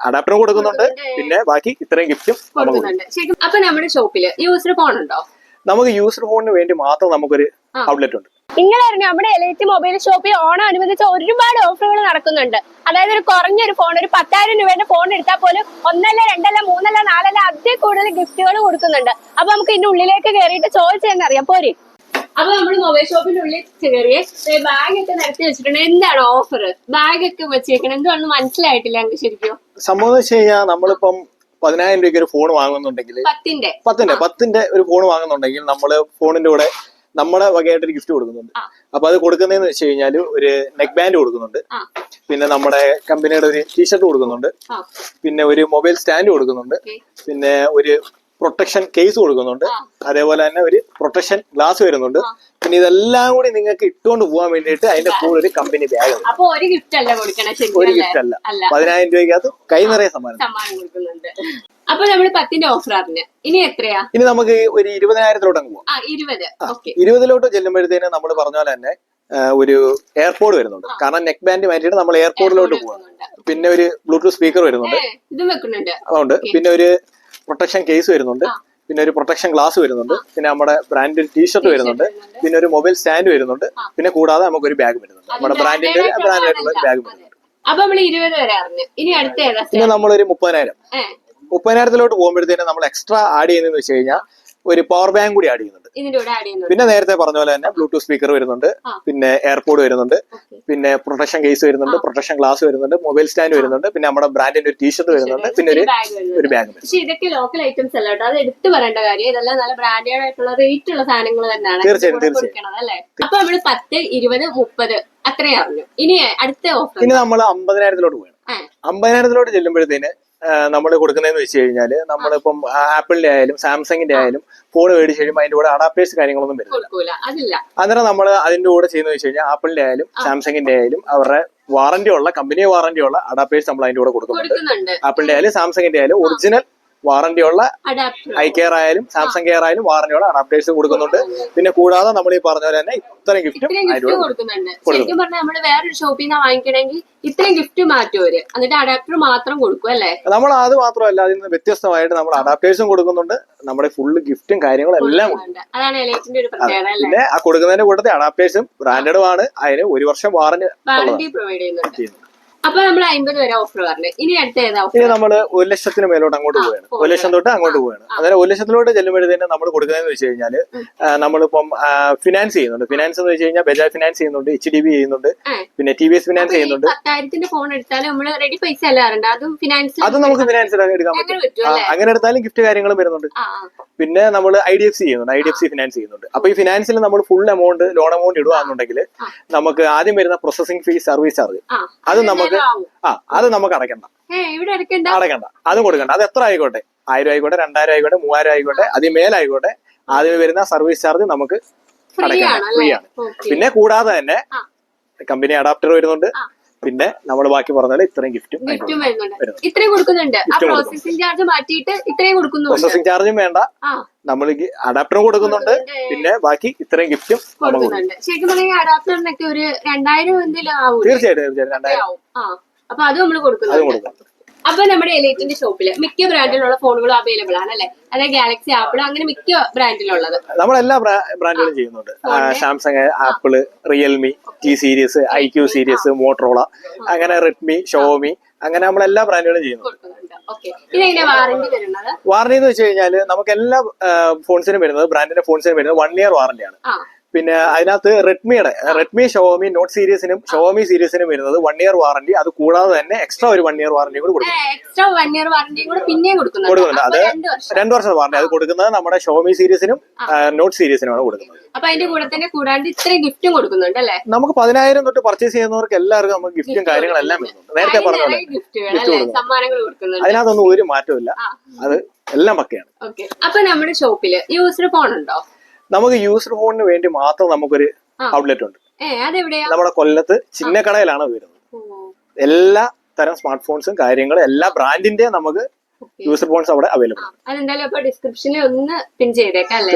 അഡാപ്റ്ററും കൊടുക്കുന്നുണ്ട്, പിന്നെ ബാക്കി ഇത്രയും ഗിഫ്റ്റും കൊടുക്കുന്നുണ്ട്. ശരിക്കും അപ്പൊ നമ്മുടെ ഷോപ്പില് യൂസർ ഫോൺ ഉണ്ടോ? നമുക്ക് യൂസർ ഫോണിന് വേണ്ടി മാത്രം നമുക്കൊരു ഔട്ട്ലെറ്റ് ഉണ്ട്. ഇങ്ങനെ നമ്മുടെ എലൈറ്റ് മൊബൈൽ ഷോപ്പിൽ ഓണം അനുബന്ധിച്ച് ഒരുപാട് ഓഫറുകൾ നടക്കുന്നുണ്ട്. അതായത് ഒരു കുറഞ്ഞൊരു ഫോൺ, ഒരു 10,000 രൂപയുടെ ഫോൺ എടുത്താൽ പോലും 1, 2, 3, 4 അതിൽ കൂടുതൽ ഗിഫ്റ്റുകൾ കൊടുക്കുന്നുണ്ട്. അപ്പൊ നമുക്ക് ഇതിന്റെ ഉള്ളിലേക്ക് കയറിയിട്ട് ചോദിച്ചെന്നറിയാം പോരെ. അപ്പൊ നമ്മൾ മൊബൈൽ ഷോപ്പിന്റെ ഉള്ളിൽ കയറിയ ബാഗ് ഒക്കെ നിരത്തി വെച്ചിട്ടുണ്ട്. എന്താണ് ഓഫർ? ബാഗ് ഒക്കെ വെച്ചേക്കണം, എന്താണെന്ന് മനസ്സിലായിട്ടില്ല ഞങ്ങൾക്ക് ശരിക്കും. സംഭവം വെച്ച് കഴിഞ്ഞാൽ നമ്മളിപ്പം 10,000 രൂപയ്ക്ക് ഒരു ഫോൺ വാങ്ങുന്നുണ്ടെങ്കിൽ 10ന്റെ ഒരു ഫോൺ വാങ്ങുന്നുണ്ടെങ്കിൽ നമ്മള് ഫോണിന്റെ കൂടെ നമ്മുടെ വകയായിട്ട് ഒരു ഗിഫ്റ്റ് കൊടുക്കുന്നുണ്ട്. അപ്പൊ അത് കൊടുക്കുന്നതെന്ന് വെച്ച് കഴിഞ്ഞാൽ ഒരു നെക്ക് ബാൻഡ് കൊടുക്കുന്നുണ്ട്, പിന്നെ നമ്മുടെ കമ്പനിയുടെ ഒരു ടീഷർട്ട് കൊടുക്കുന്നുണ്ട്, പിന്നെ ഒരു മൊബൈൽ സ്റ്റാൻഡ് കൊടുക്കുന്നുണ്ട്, പിന്നെ ഒരു പ്രൊട്ടക്ഷൻ കേസ് കൊടുക്കുന്നുണ്ട്, അതേപോലെ തന്നെ ഒരു പ്രൊട്ടക്ഷൻ ഗ്ലാസ് വരുന്നുണ്ട്. പിന്നെ ഇതെല്ലാം കൂടി നിങ്ങൾക്ക് ഇട്ടുകൊണ്ട് പോകാൻ വേണ്ടിയിട്ട് അതിന്റെ കൂടെ ഒരു കമ്പനി ബാഗ്. ഒരു ഗിഫ്റ്റ് അല്ല കൊടുക്കണം, ഒരു ഗിഫ്റ്റ് അല്ല, 10,000 രൂപയ്ക്കകത്ത് കൈ നിറയെ സമ്മാനം കൊടുക്കുന്നുണ്ട്. അപ്പൊ നമ്മള് 10ന്റെ ഓഫർ അറിഞ്ഞ് ഇനി എത്രയാ? ഇനി നമുക്ക് ഒരു 20,000 അങ്ങ് പോവാം. 20 ചെല്ലുമ്പോഴത്തേന് നമ്മൾ പറഞ്ഞ പോലെ തന്നെ ഒരു എയർപോർട്ട് വരുന്നുണ്ട്. കാരണം നെക്ക് ബാൻഡ് മാറ്റിയിട്ട് നമ്മൾ എയർപോർട്ടിലോട്ട് പോവാം. പിന്നെ ഒരു ബ്ലൂടൂത്ത് സ്പീക്കർ വരുന്നുണ്ട്, അതുകൊണ്ട് പിന്നെ ഒരു പ്രൊട്ടക്ഷൻ കേസ് വരുന്നുണ്ട്, പിന്നെ ഒരു പ്രൊട്ടക്ഷൻ ഗ്ലാസ് വരുന്നുണ്ട്, പിന്നെ നമ്മുടെ ബ്രാൻഡിൽ ടീഷർട്ട് വരുന്നുണ്ട്, പിന്നെ ഒരു മൊബൈൽ സ്റ്റാൻഡ് വരുന്നുണ്ട്, പിന്നെ കൂടാതെ നമുക്ക് ഒരു ബാഗ് വരുന്നുണ്ട്, നമ്മുടെ ബ്രാൻഡിന്റെ ബ്രാൻഡായിട്ടുള്ള ബാഗ് വരുന്നുണ്ട്. അപ്പൊ നമ്മൾ 20 വരെ അറിഞ്ഞു. ഇനി അടുത്ത പിന്നെ നമ്മളൊരു 30,000 പോകുമ്പോഴത്തേനും നമ്മൾ എക്സ്ട്രാ ആഡ് ചെയ്യുന്നതെന്ന് വെച്ച് കഴിഞ്ഞാൽ ഒരു പവർ ബാങ്ക് കൂടി ആഡ് ചെയ്യുന്നുണ്ട്. പിന്നെ നേരത്തെ പറഞ്ഞ പോലെ തന്നെ ബ്ലൂടൂത്ത് സ്പീക്കർ വരുന്നുണ്ട്, പിന്നെ എയർപോർട്ട് വരുന്നുണ്ട്, പിന്നെ പ്രൊട്ടക്ഷൻ കേസ് വരുന്നുണ്ട്, പ്രൊട്ടക്ഷൻ ഗ്ലാസ് വരുന്നുണ്ട്, മൊബൈൽ സ്റ്റാൻഡ് വരുന്നുണ്ട്, പിന്നെ നമ്മുടെ ബ്രാൻഡിന്റെ ഒരു ടീഷർട്ട് വരുന്നുണ്ട്, പിന്നെ ഒരു ബാഗ്. പക്ഷേ ഇതൊക്കെ ലോക്കൽ ഐറ്റംസ് അല്ല കേട്ടോ, അത് എടുത്തു പറയേണ്ട കാര്യം. ഇതെല്ലാം നല്ല ബ്രാൻഡഡ് ആയിട്ടുള്ള റേറ്റ് ഉള്ള സാധനങ്ങൾ തന്നെയാണ്. തീർച്ചയായും അല്ലേ? അപ്പൊ നമ്മള് 10, 20, 30 അത്രയും അറിഞ്ഞു. ഇനി അടുത്ത ഓഫർ. ഇനി നമ്മൾ 50,000 പോകണം. 50,000 ചെല്ലുമ്പോഴത്തേന് നമ്മൾ കൊടുക്കുന്നതെന്ന് വെച്ച് കഴിഞ്ഞാല് നമ്മളിപ്പം ആപ്പിളിന്റെ ആയാലും സാംസങ്ങിന്റെ ആയാലും ഫോൺ മേടിച്ച് കഴിയുമ്പോൾ അതിന്റെ കൂടെ അഡാപ്റ്റേഴ്സ് കാര്യങ്ങളൊന്നും വരുന്നില്ല. അന്നേരം നമ്മൾ അതിന്റെ കൂടെ ചെയ്യുന്നത് വെച്ച് കഴിഞ്ഞാൽ ആപ്പിളിന്റെ ആയാലും സാംസങ്ങിന്റെ ആയാലും അവരുടെ കമ്പനി വാറന്റി ഉള്ള അഡാപ്റ്റേഴ്സ് നമ്മൾ അതിന്റെ കൂടെ കൊടുക്കുന്നുണ്ട്. ആപ്പിളിന്റെ ആയാലും സാംസങ്ങിന്റെ ആയാലും ഒറിജിനൽ വാറന്റിയുള്ള ഐ കെയർ ആയാലും സാംസങ് കെയർ ആയാലും വാറന്റിയുള്ള അഡാപ്റ്റേഴ്സ് കൊടുക്കുന്നുണ്ട്. പിന്നെ കൂടാതെ നമ്മൾ ഈ പറഞ്ഞ പോലെ തന്നെ ഇത്രയും ഗിഫ്റ്റും കൊടുക്കുന്നുണ്ട്. ശരിക്കും പറഞ്ഞാൽ നമ്മൾ വേറൊരു ഷോപ്പിൽ നിന്ന് വാങ്ങിക്കണമെങ്കിൽ ഇത്രയും ഗിഫ്റ്റ് മാറ്റുവര്, എന്നിട്ട് അഡാപ്റ്റർ മാത്രം കൊടുക്കും അല്ലേ? നമ്മൾ അത് മാത്രമല്ല, അതിൽ നിന്ന് വ്യത്യസ്തമായിട്ട് നമ്മൾ അഡാപ്റ്റേഴ്സും കൊടുക്കുന്നുണ്ട്, നമ്മുടെ ഫുള്ള് ഗിഫ്റ്റും കാര്യങ്ങളും എല്ലാം ഉണ്ട്. അതാണ് എലൈറ്റിന്റെ ഒരു പ്രത്യേകത. പിന്നെ ആ കൊടുക്കുന്നതിന്റെ കൂട്ടത്തിൽ അഡാപ്റ്റേഴ്സും ബ്രാൻഡഡും ആണ്. അതിന് 1 വർഷം വാറന്റി പ്രൊവൈഡ് ചെയ്യുന്നുണ്ട്. അപ്പൊ നമ്മൾ 50 വരെ ഓഫർ പറഞ്ഞു. ഇനി അടുത്ത ഏതാ? ഇനി നമ്മള് 1 ലക്ഷത്തിന് മേലോട്ട് അങ്ങോട്ട് പോവുകയാണ്. 1 ലക്ഷം തൊട്ട് അങ്ങോട്ട് പോവുകയാണ്. അതായത് 1 ലക്ഷത്തിലോട്ട് ചെല്ലുമ്പോഴത്തേന് നമ്മൾ കൊടുക്കുന്നതെന്ന് വെച്ച് കഴിഞ്ഞാല് നമ്മളിപ്പം ഫിനാൻസ് ചെയ്യുന്നുണ്ട്. ഫിനാൻസ് എന്ന് വെച്ച് കഴിഞ്ഞാൽ ബജാജ് ഫിനാൻസ് ചെയ്യുന്നുണ്ട്, HDB ചെയ്യുന്നുണ്ട്, പിന്നെ TVS ഫിനാൻസ് ചെയ്യുന്നുണ്ട്. 10,000 ഫോൺ എടുത്താലും നമ്മള് റെഡി പൈസ അല്ലാറുണ്ട്, അതും നമുക്ക് ഫിനാൻസ് എടുക്കാൻ പറ്റും. അങ്ങനെ എടുത്താലും ഗിഫ്റ്റ് കാര്യങ്ങളും വരുന്നുണ്ട്. പിന്നെ നമ്മൾ IDFC ചെയ്യുന്നുണ്ട്, IDFC ഫിനാൻസ് ചെയ്യുന്നുണ്ട്. അപ്പൊ ഈ ഫിനാൻസിൽ നമ്മൾ ഫുൾ എമൗണ്ട് ലോൺ എമൗണ്ട് ഇടുകയാണെന്നുണ്ടെങ്കിൽ നമുക്ക് ആദ്യം വരുന്ന പ്രോസസിംഗ് ഫീസ്, സർവീസ് ചാർജ്, അത് നമുക്ക് അടയ്ക്കണ്ട, അതും കൊടുക്കണ്ട. അത് എത്ര ആയിക്കോട്ടെ, 1000 ആയിക്കോട്ടെ, 2000 ആയിക്കോട്ടെ, 3000 ആയിക്കോട്ടെ, അതിൽ മേലായിക്കോട്ടെ, ആദ്യം വരുന്ന സർവീസ് ചാർജ് നമുക്ക് അടയ്ക്കണം, ഫ്രീ ആണ്. പിന്നെ കൂടാതെ തന്നെ കമ്പനി അഡാപ്റ്റർ വരുന്നുണ്ട്. പിന്നെ നമ്മൾ ബാക്കി പറഞ്ഞാൽ ഇത്രയും ഗിഫ്റ്റും കൊടുക്കുന്നുണ്ട്. പ്രോസസിംഗ് ചാർജും വേണ്ട, നമ്മൾ അഡാപ്റ്ററും കൊടുക്കുന്നുണ്ട്. പിന്നെ ബാക്കി ഇത്രയും ഗിഫ്റ്റും തീർച്ചയായിട്ടും 2000. അപ്പൊ അത് നമ്മൾ കൊടുക്കുന്നുണ്ട്. അപ്പൊ നമ്മുടെ എലൈറ്റിന്റെ ഷോപ്പില് മിക്ക ബ്രാൻഡിലുള്ള ഫോണുകളും അവൈലബിൾ ആണ് അല്ലെ? അതായത് ഗാലക്സി, ആപ്പിൾ, അങ്ങനെ മിക്ക ബ്രാൻഡിലുള്ളത്. നമ്മളെല്ലാ ബ്രാൻഡുകളും ചെയ്യുന്നുണ്ട്. Samsung, apple, Realme, T series, IQ series, Motorola, അങ്ങനെ റെഡ്മി, ഷോമി, അങ്ങനെ നമ്മളെല്ലാ ബ്രാൻഡുകളും ചെയ്യുന്നുണ്ട്. വാറന്റി എന്ന് വെച്ച് കഴിഞ്ഞാൽ നമുക്ക് എല്ലാ ഫോൺസിനും വരുന്നത്, ബ്രാൻഡിന്റെ ഫോൺസിനും വരുന്നത് 1 ഇയർ വാറന്റിയാണ്. പിന്നെ അതിനകത്ത് റെഡ്മി, ഷോമി നോട്ട് സീരീസിനും ഷോമി സീരീസിനും വരുന്നത് 1 ഇയർ വാറന്റി. അത് കൂടാതെ തന്നെ എക്സ്ട്രാ ഒരു 1 ഇയർ വാറന്റി കൂടി കൊടുക്കുന്നുണ്ട്. അത് 2 വർഷം വാറന്റി അത് കൊടുക്കുന്നത് നമ്മുടെ ഷോമി സീരീസിനും നോട്ട് സീരീസിനുമാണ് കൊടുക്കുന്നത്. അപ്പൊ അതിന്റെ കൂടെ തന്നെ കൂടാണ്ട് ഇത്രയും ഗിഫ്റ്റും കൊടുക്കുന്നുണ്ട് അല്ലേ? നമുക്ക് 10,000 തൊട്ട് പർച്ചേസ് ചെയ്യുന്നവർക്ക് എല്ലാവർക്കും നമുക്ക് ഗിഫ്റ്റും കാര്യങ്ങളെല്ലാം വരുന്നുണ്ട്. നേരത്തെ പറഞ്ഞ പോലെ അതിനകത്തൊന്നും ഒരു മാറ്റവും ഇല്ല, അത് എല്ലാം പക്കയാണ്. അപ്പൊ നമ്മുടെ ഷോപ്പില് യൂസർ ഫോൺ ഉണ്ടോ? നമുക്ക് യൂസർ ഫോണിന് വേണ്ടി മാത്രം നമുക്കൊരു ഔട്ട്ലെറ്റ് ഉണ്ട്. നമ്മുടെ കൊല്ലത്ത് ചിന്നക്കടയിലാണ് വരുന്നത്. എല്ലാ തരം സ്മാർട്ട് ഫോൺസും കാര്യങ്ങളും എല്ലാ ബ്രാൻഡിന്റെ നമുക്ക് യൂസർ ഫോൺസ് അവിടെ അവൈലബിൾ ആണ്. അതെന്തായാലും ഡിസ്ക്രിപ്ഷനിൽ ഒന്ന് പിൻ ചെയ്തേക്കാം അല്ലേ?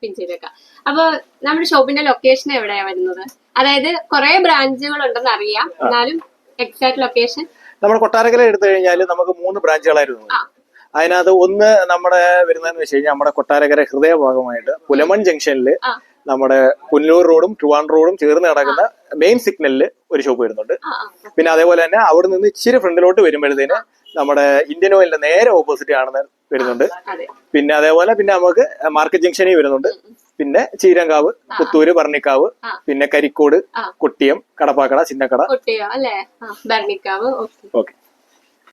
പിൻ ചെയ്തേക്കാം. അപ്പൊ നമ്മുടെ ഷോപ്പിന്റെ ലൊക്കേഷൻ എവിടെയാ വരുന്നത്? അതായത് കുറെ ബ്രാഞ്ചുകൾ ഉണ്ടെന്ന് അറിയാം, എന്നാലും എക്സാക്ട് ലൊക്കേഷൻ നമ്മുടെ കൊട്ടാരക്കര എടുത്തു കഴിഞ്ഞാൽ നമുക്ക് 3 ബ്രാഞ്ചുകളായിരുന്നു. അതിനകത്ത് ഒന്ന് നമ്മുടെ വരുന്നതെന്ന് വെച്ച് കഴിഞ്ഞാൽ നമ്മുടെ കൊട്ടാരക്കര ഹൃദയഭാഗമായിട്ട് പുലമൺ ജംഗ്ഷനിൽ നമ്മുടെ പുന്നൂർ റോഡും ട്രിവാൻഡ്രം റോഡും ചേർന്ന് കിടക്കുന്ന മെയിൻ സിഗ്നലില് ഒരു ഷോപ്പ് വരുന്നുണ്ട്. പിന്നെ അതേപോലെ തന്നെ അവിടെ നിന്ന് ഇച്ചിരി ഫ്രണ്ടിലോട്ട് വരുമ്പോഴത്തേന് നമ്മുടെ ഇന്ത്യൻ ഓയിലിന്റെ നേരെ ഓപ്പോസിറ്റ് ആണെന്ന് വരുന്നുണ്ട്. പിന്നെ അതേപോലെ പിന്നെ നമുക്ക് മാർക്കറ്റ് ജംഗ്ഷനിൽ വരുന്നുണ്ട്. പിന്നെ ചീരങ്കാവ്, പുത്തൂര്, ഭരണിക്കാവ്, പിന്നെ കരിക്കോട്, കൊട്ടിയം, കടപ്പാക്കട, ചിന്നക്കട. അല്ലേ? ഓക്കെ.